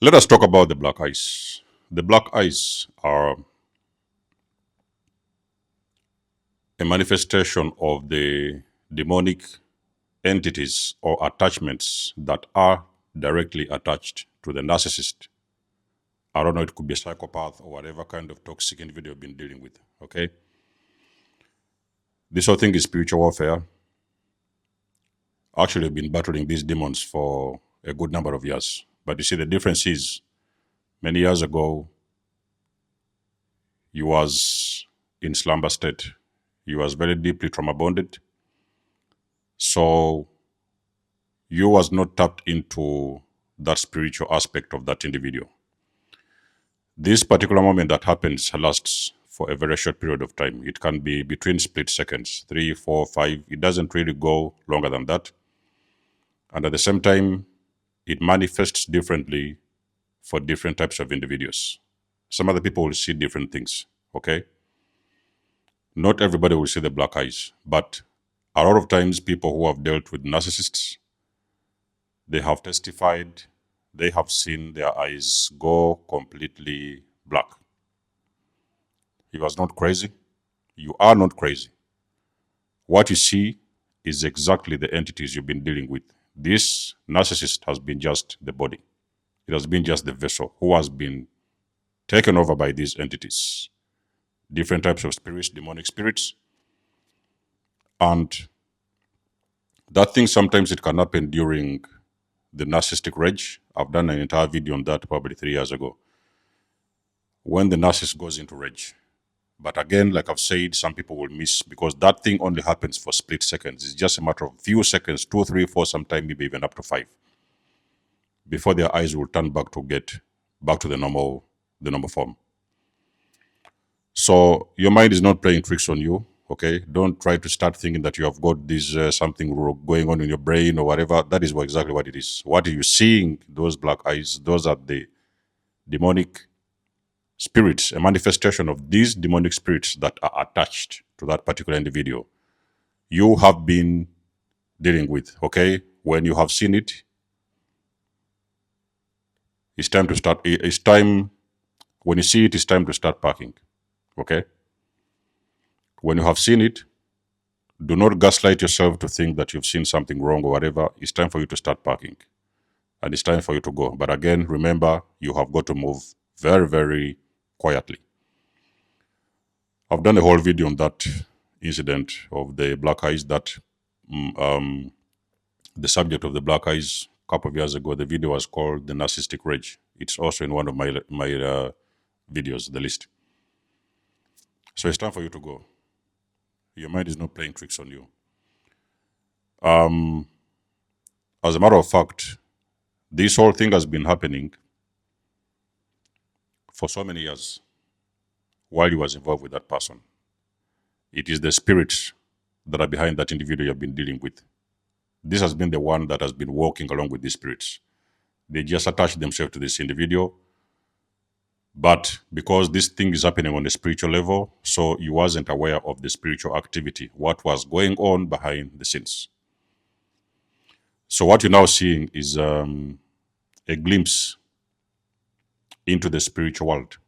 Let us talk about the black eyes. The black eyes are a manifestation of the demonic entities or attachments that are directly attached to the narcissist. I don't know, it could be a psychopath or whatever kind of toxic individual you've been dealing with. Okay. This whole thing is spiritual warfare. Actually, I've been battling these demons for a good number of years. But you see, the difference is many years ago, you was in slumber state. You was very deeply trauma bonded. So you was not tapped into that spiritual aspect of that individual. This particular moment that happens lasts for a very short period of time. It can be between split seconds, 3, 4, 5. It doesn't really go longer than that. And at the same time, it manifests differently for different types of individuals. Some other people will see different things, okay? Not everybody will see the black eyes, but a lot of times people who have dealt with narcissists, they have testified, they have seen their eyes go completely black. He was not crazy. You are not crazy. What you see is exactly the entities you've been dealing with. This narcissist has been just the body. It has been just the vessel who has been taken over by these entities. Different types of spirits, demonic spirits. And that thing sometimes it can happen during the narcissistic rage. I've done an entire video on that probably 3 years ago. When the narcissist goes into rage. But again, like I've said, some people will miss because that thing only happens for split seconds. It's just a matter of few seconds, 2, 3, 4, sometimes maybe even up to 5, before their eyes will turn back to get back to the normal form. So your mind is not playing tricks on you. Okay, don't try to start thinking that you have got this something going on in your brain or whatever. That is exactly what it is. What are you seeing? Those black eyes, those are the demonic spirits, a manifestation of these demonic spirits that are attached to that particular individual you have been dealing with. Okay, when you have seen it, it's time to start. It's time, when you see it, it's time to start packing. Okay, when you have seen it, do not gaslight yourself to think that you've seen something wrong or whatever. It's time for you to start packing. And it's time for you to go. But again, remember, you have got to move very, very quietly. I've done a whole video on that incident of the black eyes, that the subject of the black eyes a couple of years ago. The video was called The Narcissistic Rage. It's also in one of my videos, the list. So it's time for you to go. Your mind is not playing tricks on you. As a matter of fact, this whole thing has been happening for so many years while you was involved with that person. It is the spirits that are behind that individual you've been dealing with. This has been the one that has been walking along with these spirits. They just attach themselves to this individual. But because this thing is happening on the spiritual level, so you wasn't aware of the spiritual activity, what was going on behind the scenes. So what you're now seeing is a glimpse into the spiritual world.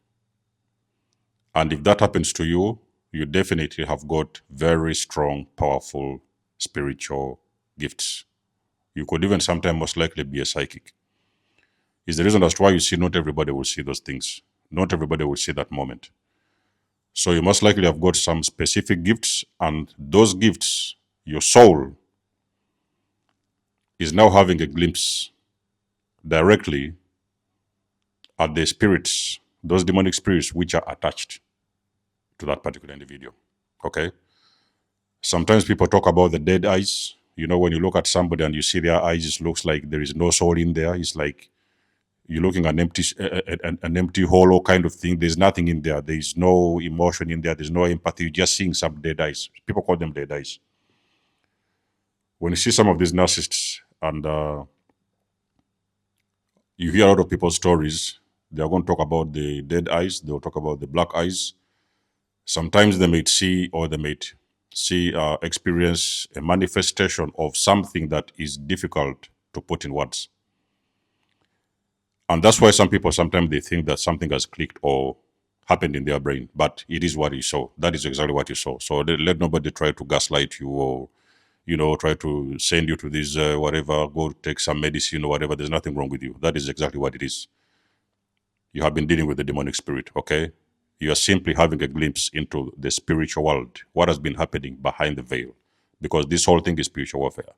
And if that happens to you, you definitely have got very strong, powerful spiritual gifts. You could even sometimes most likely be a psychic. Is the reason as to why you see not everybody will see those things. Not everybody will see that moment. So you most likely have got some specific gifts, and those gifts, your soul is now having a glimpse directly at the spirits, those demonic spirits which are attached to that particular individual. Okay? Sometimes people talk about the dead eyes. You know, when you look at somebody and you see their eyes, it looks like there is no soul in there. It's like you're looking at an empty, hollow kind of thing. There's nothing in there. There's no emotion in there. There's no empathy. You're just seeing some dead eyes. People call them dead eyes. When you see some of these narcissists and you hear a lot of people's stories, they're going to talk about the dead eyes. They'll talk about the black eyes. Sometimes they may see, or they may experience a manifestation of something that is difficult to put in words. And that's why some people sometimes they think that something has clicked or happened in their brain, but it is what you saw. That is exactly what you saw. So let nobody try to gaslight you or try to send you to this whatever, go take some medicine or whatever. There's nothing wrong with you. That is exactly what it is. You have been dealing with the demonic spirit, okay? You are simply having a glimpse into the spiritual world, what has been happening behind the veil, because this whole thing is spiritual warfare.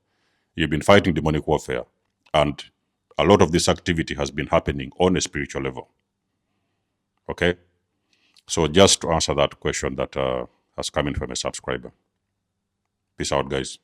You've been fighting demonic warfare, and a lot of this activity has been happening on a spiritual level, okay? So just to answer that question that has come in from a subscriber. Peace out, guys.